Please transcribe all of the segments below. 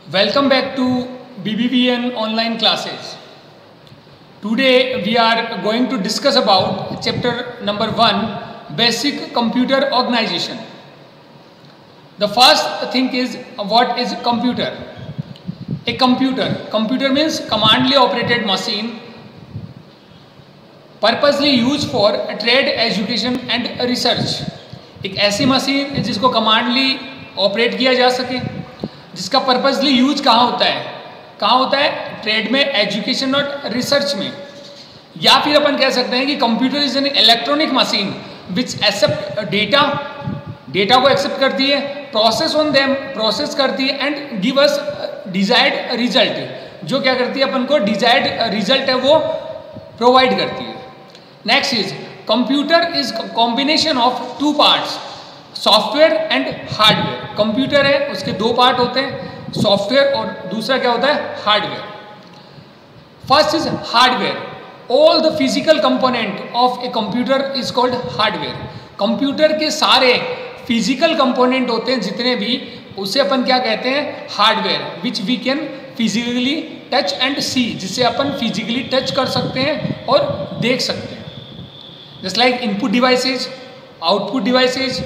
Welcome back to BBVN online classes. Today we are going to discuss about chapter number 1, Basic Computer Organization. The first thing is, what is computer? A computer means commandly operated machine purposely used for trade, education and research. एक ऐसी machine जिसको कमांडली operate किया जा सके, जिसका purposely use कहाँ होता है ट्रेड में, एजुकेशन और रिसर्च में. या फिर अपन कह सकते हैं कि computer is an electronic machine which accept data को एक्सेप्ट करती है, प्रोसेस करती है and give us desired result. जो क्या करती है, अपन को डिजायर्ड रिजल्ट है वो प्रोवाइड करती है. Next is computer is combination of two parts, software and hardware. Computer है, उसके दो पार्ट होते हैं, सॉफ्टवेयर और दूसरा क्या होता है, hardware. First is hardware. All the physical component of a computer is called hardware. Computer के सारे फिजिकल कंपोनेंट होते हैं जितने भी, उसे अपन क्या कहते हैं, hardware, which we can physically touch and see, जिसे अपन फिजिकली टच कर सकते हैं और देख सकते हैं. Just like input devices, output devices,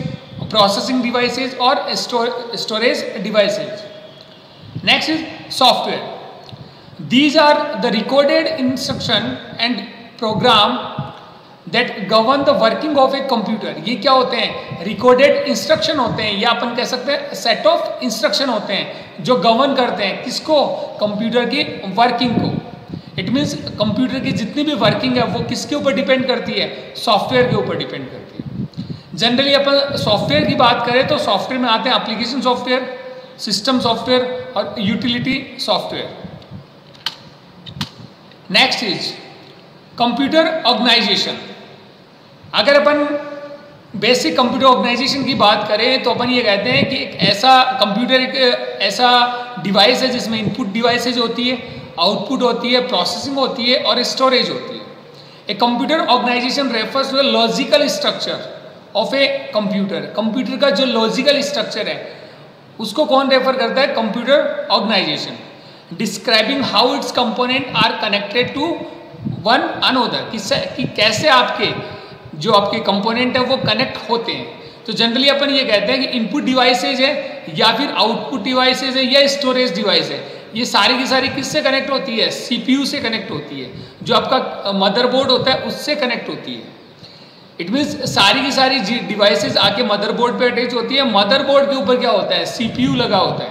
processing devices or storage devices. Next is software. These are the recorded instruction and program that govern the working of a computer. ये क्या होते हैं, recorded instruction होते हैं, या अपन कह सकते हैं set of instruction होते हैं जो govern करते हैं किसको, कंप्यूटर की वर्किंग को. इट मीन्स कंप्यूटर की जितनी भी वर्किंग है वो किसके ऊपर डिपेंड करती है, सॉफ्टवेयर के ऊपर डिपेंड करती है. जनरली अपन सॉफ्टवेयर की बात करें तो सॉफ्टवेयर में आते हैं एप्लीकेशन सॉफ्टवेयर, सिस्टम सॉफ्टवेयर और utility software. Next is computer organisation. अगर अपन बेसिक कंप्यूटर ऑर्गेनाइजेशन की बात करें तो अपन ये कहते हैं कि एक ऐसा कंप्यूटर, एक ऐसा डिवाइस है जिसमें इनपुट डिवाइसेज होती है, आउटपुट होती है, प्रोसेसिंग होती है और स्टोरेज होती है. A computer organisation refers to a logical structure of a computer. Computer का जो लॉजिकल स्ट्रक्चर है उसको कौन रेफर करता है, computer organisation. Describing how its component are connected to one another, कि कैसे आपके जो आपके कंपोनेंट है वो कनेक्ट होते हैं. तो जनरली अपन ये कहते हैं कि इनपुट डिवाइसेज है या फिर आउटपुट डिवाइसेज है या स्टोरेज डिवाइस है, ये सारी की सारी किससे कनेक्ट होती है, सीपीयू से कनेक्ट होती है, जो आपका मदरबोर्ड होता है उससे कनेक्ट होती है. इट मीन्स सारी की सारी डिवाइसेस आके मदरबोर्ड पे अटैच होती है. मदरबोर्ड के ऊपर क्या होता है, सीपीयू लगा होता है,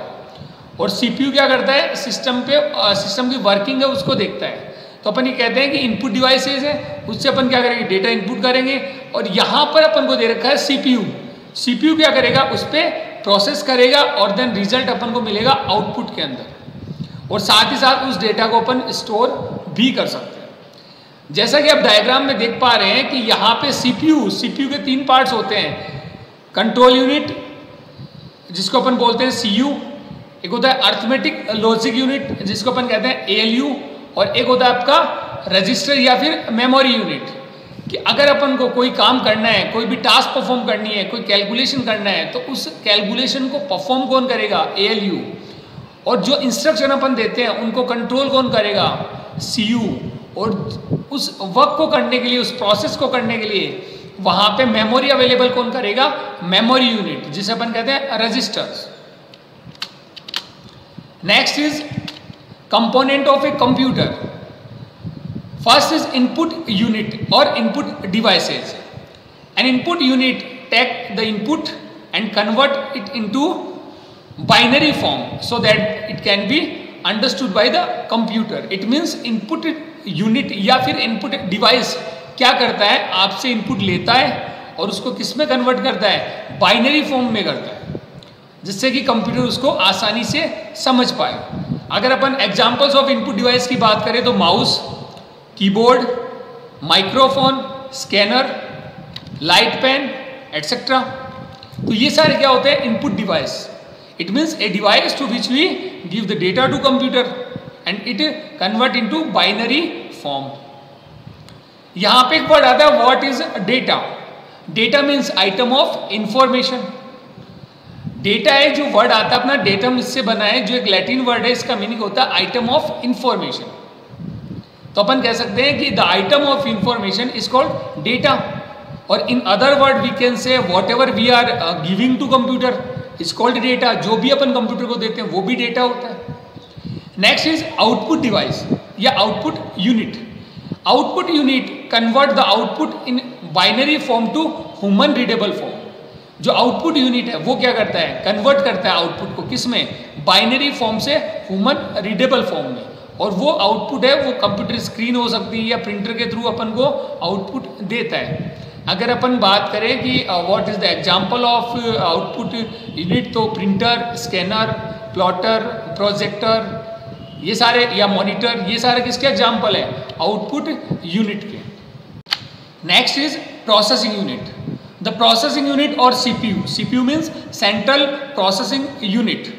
और सीपीयू क्या करता है, सिस्टम की वर्किंग है उसको देखता है. तो अपन ये कहते हैं कि इनपुट डिवाइसेस है, उससे अपन क्या करेंगे, डेटा इनपुट करेंगे, और यहाँ पर अपन को दे रखा है सीपीयू. सीपीयू क्या करेगा, उस पर प्रोसेस करेगा और देन रिजल्ट अपन को मिलेगा आउटपुट के अंदर, और साथ ही साथ उस डेटा को अपन स्टोर भी कर सकते हैं. जैसा कि आप डायग्राम में देख पा रहे हैं कि यहाँ पे सीपीयू के तीन पार्ट्स होते हैं. कंट्रोल यूनिट जिसको अपन बोलते हैं सीयू, एक होता है अर्थमेटिक लॉजिक यूनिट जिसको अपन कहते हैं एएलयू, और एक होता है आपका रजिस्टर या फिर मेमोरी यूनिट. कि अगर अपन को कोई काम करना है, कोई भी टास्क परफॉर्म करनी है, कोई कैलकुलेशन करना है, तो उस कैलकुलेशन को परफॉर्म कौन करेगा, एएलयू. और जो इंस्ट्रक्शन अपन देते हैं उनको कंट्रोल कौन करेगा, सीयू. और उस वर्क को करने के लिए, उस प्रोसेस को करने के लिए वहाँ पे मेमोरी अवेलेबल कौन करेगा, मेमोरी यूनिट, जिसे अपन कहते हैं registers. Next is component of a computer. First is input unit और input devices. An input unit take the input and convert it into binary form so that it can be understood by the computer. It means input unit या फिर input device क्या करता है, आपसे input लेता है और उसको किस में कन्वर्ट करता है, बाइनरी फॉर्म में करता है, जिससे कि कंप्यूटर उसको आसानी से समझ पाए. अगर अपन एग्जांपल्स ऑफ इनपुट डिवाइस की बात करें तो mouse, keyboard, microphone, scanner, light pen etcetera. तो ये सारे क्या होते हैं, input device. It means a device to which we give the data to computer and it convert into binary form. यहाँ पे एक वर्ड आता है, what is data. Data means item of information. Data एक जो वर्ड आता है अपना डेटम इससे बना है, जो एक लैटिन वर्ड है, इसका मीनिंग होता है आइटम ऑफ इंफॉर्मेशन। तो अपन कह सकते हैं कि the item of information is called data, और in other word we can say whatever we are giving to computer is called data. जो भी अपन कंप्यूटर को देते हैं वो भी डेटा होता है। नेक्स्ट इज आउटपुट डिवाइस या output unit. Output unit convert the output in binary form to human readable form. जो आउटपुट यूनिट है वो क्या करता है, कन्वर्ट करता है आउटपुट को किस में, बाइनरी फॉर्म से ह्यूमन रीडेबल फॉर्म में। और वो आउटपुट है वो कंप्यूटर स्क्रीन हो सकती है या प्रिंटर के थ्रू अपन को आउटपुट देता है। अगर अपन बात करें कि what is the example of output unit, तो प्रिंटर, स्कैनर, प्लॉटर, प्रोजेक्टर, ये सारे, या मॉनिटर, ये सारे किसके एग्जांपल है, आउटपुट यूनिट के। Next is processing unit. The processing unit और CPU, CPU means central processing unit,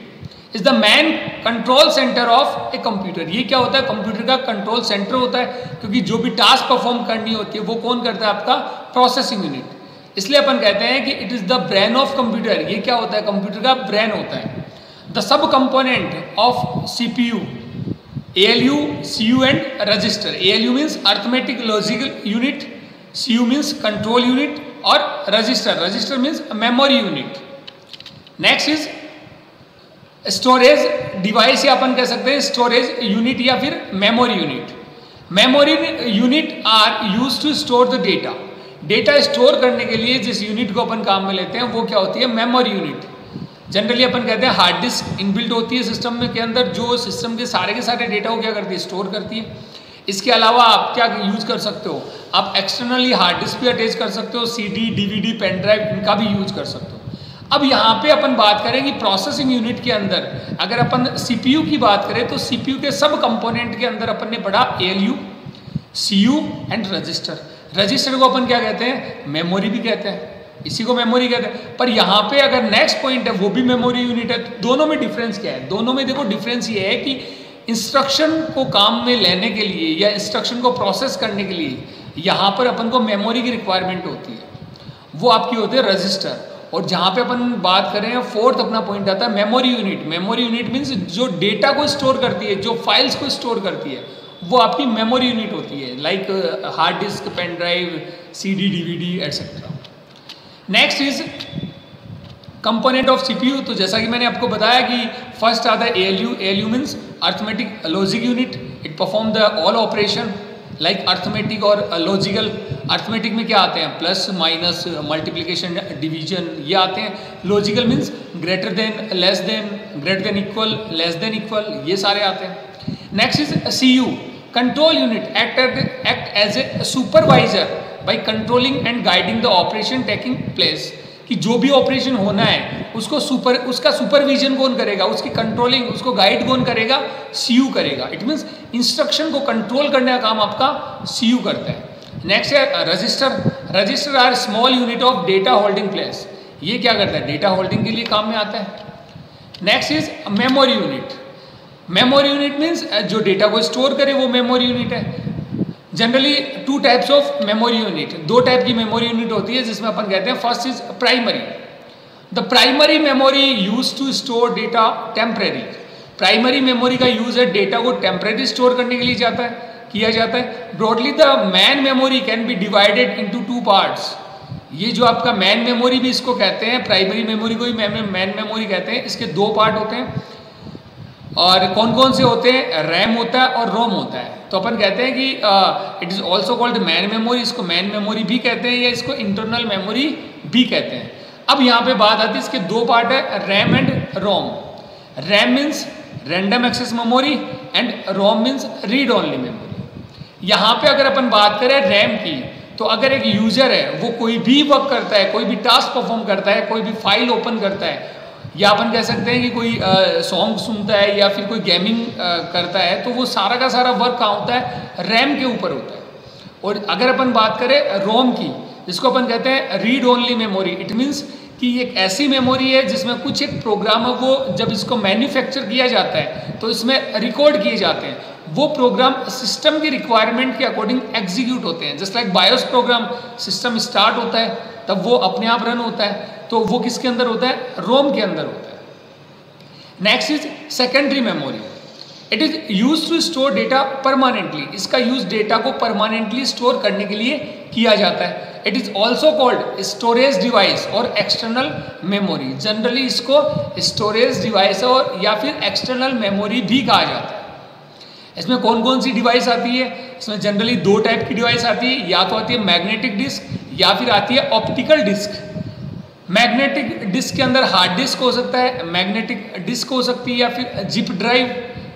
is the main control centre of a computer. ये क्या होता है, कंप्यूटर का कंट्रोल सेंटर होता है, क्योंकि जो भी टास्क परफॉर्म करनी होती है वो कौन करता है, आपका प्रोसेसिंग यूनिट। इसलिए अपन कहते हैं कि it is the brain of computer. ये क्या होता है, कंप्यूटर का ब्रेन होता है। The sub component of CPU, ALU, CU and register. ALU means arithmetic logical unit, CU means control unit, और register, register means memory unit. Next is storage device, या अपन कह सकते हैं स्टोरेज यूनिट या फिर memory unit. Memory unit are use to store the data. Data store करने के लिए जिस यूनिट को अपन काम में लेते हैं वो क्या होती है, मेमोरी यूनिट। जनरली अपन कहते हैं हार्ड डिस्क इनबिल्ट होती है सिस्टम में के अंदर, जो सिस्टम के सारे डेटा को क्या करती है, स्टोर करती है। इसके अलावा आप क्या यूज कर सकते हो, आप एक्सटर्नली हार्ड डिस्क भी अटैच कर सकते हो, CD, DVD, पेन ड्राइव, इनका भी यूज कर सकते हो। अब यहाँ पे अपन बात करें कि प्रोसेसिंग यूनिट के अंदर अगर अपन CPU की बात करें तो CPU के सब कंपोनेंट के अंदर अपन ने पढ़ा ALU, CU and register. Register को अपन क्या कहते हैं, मेमोरी भी कहते हैं, इसी को मेमोरी कहते हैं। पर यहाँ पे अगर नेक्स्ट पॉइंट है वो भी मेमोरी यूनिट है। दोनों में डिफरेंस क्या है, दोनों में देखो डिफरेंस ये है कि इंस्ट्रक्शन को काम में लेने के लिए या इंस्ट्रक्शन को प्रोसेस करने के लिए यहाँ पर अपन को मेमोरी की रिक्वायरमेंट होती है, वो आपकी होती है रजिस्टर। और जहाँ पे अपन बात करें फोर्थ अपना पॉइंट आता है memory unit. Memory unit means जो डेटा को स्टोर करती है, जो फाइल्स को स्टोर करती है, वो आपकी मेमोरी यूनिट होती है, like hard disk, pen drive, CD, DVD etcetera. Next is component of CPU। तो जैसा कि मैंने आपको बताया कि फर्स्ट आता है ALU। ALU means arithmetic logic unit, it perform the all operation like arithmetic और लॉजिकल। अर्थमेटिक में क्या आते हैं, प्लस, माइनस, मल्टीप्लिकेशन, डिवीजन, ये आते हैं। Logical means greater than, less than, greater than equal, less than equal, ये सारे आते हैं। Next is CU, control unit, act as a supervisor by controlling and guiding the operation taking place. कि जो भी ऑपरेशन होना है उसको उसका सुपरविजन कौन करेगा, उसकी कंट्रोलिंग, उसको गाइड कौन करेगा, CU करेगा। इट मीन्स इंस्ट्रक्शन को कंट्रोल करने का काम आपका CU करता है। नेक्स्ट है register. Register are small unit of data holding place. ये क्या करता है, डेटा होल्डिंग के लिए काम में आता है। Next is memory unit. Memory unit means जो डेटा को स्टोर करे वो मेमोरी यूनिट है। Generally 2 types of memory unit, 2 type की मेमोरी यूनिट होती है जिसमें अपन कहते हैं first is primary. The primary memory use to store data temporary. Primary memory का यूज है डेटा को टेम्परेरी स्टोर करने के लिए किया जाता है। Broadly the main memory can be divided into 2 parts. ये जो आपका मैन मेमोरी भी इसको कहते हैं, प्राइमरी मेमोरी को ही मैन मेमोरी कहते हैं। इसके 2 पार्ट होते हैं, और कौन कौन से होते हैं, रैम होता है और रोम होता है। तो अपन कहते हैं कि it is also called man memory. इसको मैन मेमोरी भी कहते हैं या इसको इंटरनल मेमोरी भी कहते हैं। अब यहाँ पे बात आती है, इसके 2 पार्ट है, RAM and ROM. RAM means random access memory and ROM means read only memory. यहाँ पे अगर अपन बात करें रैम की, तो अगर एक यूजर है वो कोई भी वर्क करता है, कोई भी टास्क परफॉर्म करता है, कोई भी फाइल ओपन करता है, या अपन कह सकते हैं कि कोई सॉन्ग सुनता है या फिर कोई गेमिंग करता है, तो वो सारा का सारा वर्क कहाँ होता है, रैम के ऊपर होता है। और अगर अपन बात करें रोम की, जिसको अपन कहते हैं read only memory, it means कि एक ऐसी मेमोरी है जिसमें कुछ एक प्रोग्राम है, वो जब इसको मैन्युफैक्चर किया जाता है तो इसमें रिकॉर्ड किए जाते हैं। वो प्रोग्राम सिस्टम की रिक्वायरमेंट के अकॉर्डिंग एग्जीक्यूट होते हैं। Just like BIOS program, system start होता है तब वो अपने आप रन होता है। तो वो किसके अंदर होता है, रोम के अंदर होता है। Next is secondary memory. It is use to store data permanently, इसका यूज डेटा को परमानेंटली स्टोर करने के लिए किया जाता है। It is also called storage device और एक्सटर्नल मेमोरी, जनरली इसको स्टोरेज डिवाइस और या फिर एक्सटर्नल मेमोरी भी कहा जाता है। इसमें कौन कौन सी डिवाइस आती है, इसमें जनरली दो टाइप की डिवाइस आती है, या तो आती है मैग्नेटिक डिस्क या फिर आती है ऑप्टिकल डिस्क। मैग्नेटिक डिस्क के अंदर हार्ड डिस्क हो सकता है, मैग्नेटिक डिस्क हो सकती है, या फिर जिप ड्राइव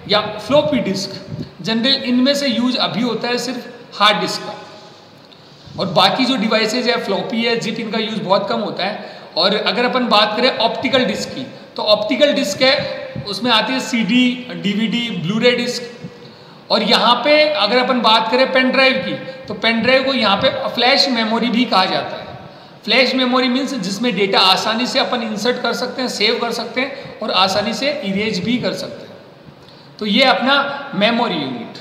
या फ्लॉपी डिस्क। जनरल इनमें से यूज अभी होता है सिर्फ हार्ड डिस्क का, और बाकी जो डिवाइसेज है फ्लॉपी है, जिप, इनका यूज बहुत कम होता है। और अगर अपन बात करें ऑप्टिकल डिस्क की, तो ऑप्टिकल डिस्क है उसमें आती है सीडी, डीवीडी, ब्लूरे डिस्क। और यहाँ पे अगर अपन बात करें पेन ड्राइव की, तो पेन ड्राइव को यहाँ पे फ्लैश मेमोरी भी कहा जाता है। फ्लैश मेमोरी मीन्स जिसमें डेटा आसानी से अपन इंसर्ट कर सकते हैं, सेव कर सकते हैं और आसानी से इरेज भी कर सकते हैं। तो ये अपना मेमोरी यूनिट।